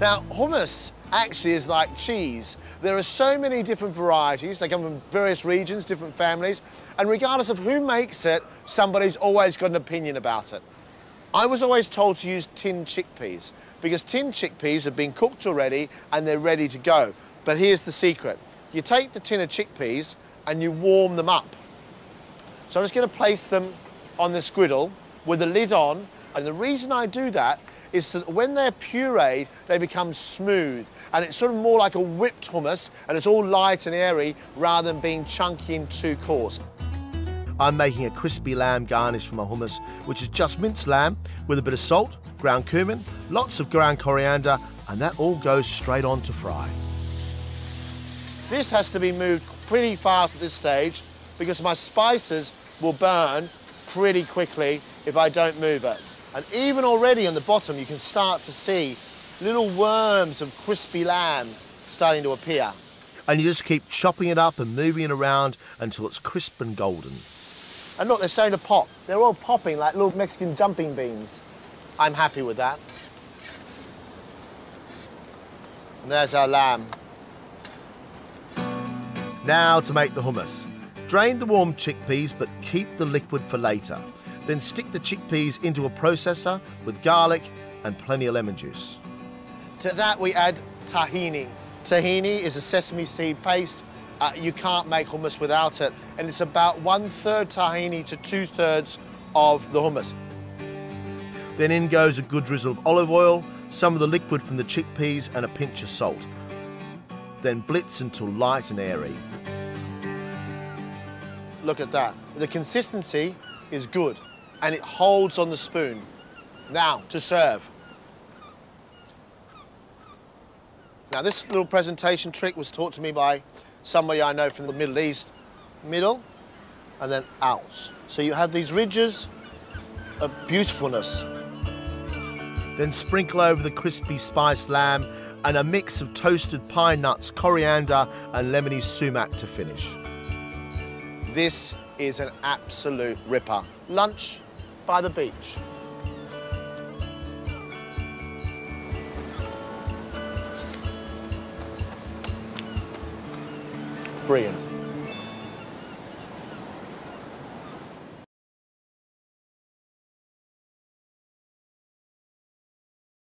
Now, hummus actually is like cheese. There are so many different varieties. They come from various regions, different families, and regardless of who makes it, somebody's always got an opinion about it. I was always told to use tinned chickpeas because tinned chickpeas have been cooked already and they're ready to go. But here's the secret. You take the tin of chickpeas and you warm them up. So I'm just going to place them on this griddle with the lid on, and the reason I do that is so that when they're pureed, they become smooth, and it's sort of more like a whipped hummus, and it's all light and airy rather than being chunky and too coarse. I'm making a crispy lamb garnish for my hummus, which is just minced lamb with a bit of salt, ground cumin, lots of ground coriander, and that all goes straight on to fry. This has to be moved pretty fast at this stage because my spices will burn pretty quickly if I don't move it. And even already on the bottom, you can start to see little worms of crispy lamb starting to appear. And you just keep chopping it up and moving it around until it's crisp and golden. And look, they're starting to pop. They're all popping like little Mexican jumping beans. I'm happy with that. And there's our lamb. Now to make the hummus. Drain the warm chickpeas, but keep the liquid for later. Then stick the chickpeas into a processor with garlic and plenty of lemon juice. To that we add tahini. Tahini is a sesame seed paste. You can't make hummus without it, and it's about 1/3 tahini to 2/3 of the hummus. Then in goes a good drizzle of olive oil, some of the liquid from the chickpeas, and a pinch of salt. Then blitz until light and airy. Look at that. The consistency is good, and it holds on the spoon. Now, to serve. Now, this little presentation trick was taught to me by somebody I know from the Middle East. Middle, and then out. So you have these ridges of beautifulness. Then sprinkle over the crispy spiced lamb and a mix of toasted pine nuts, coriander, and lemony sumac to finish. This is an absolute ripper. Lunch by the beach. Brilliant.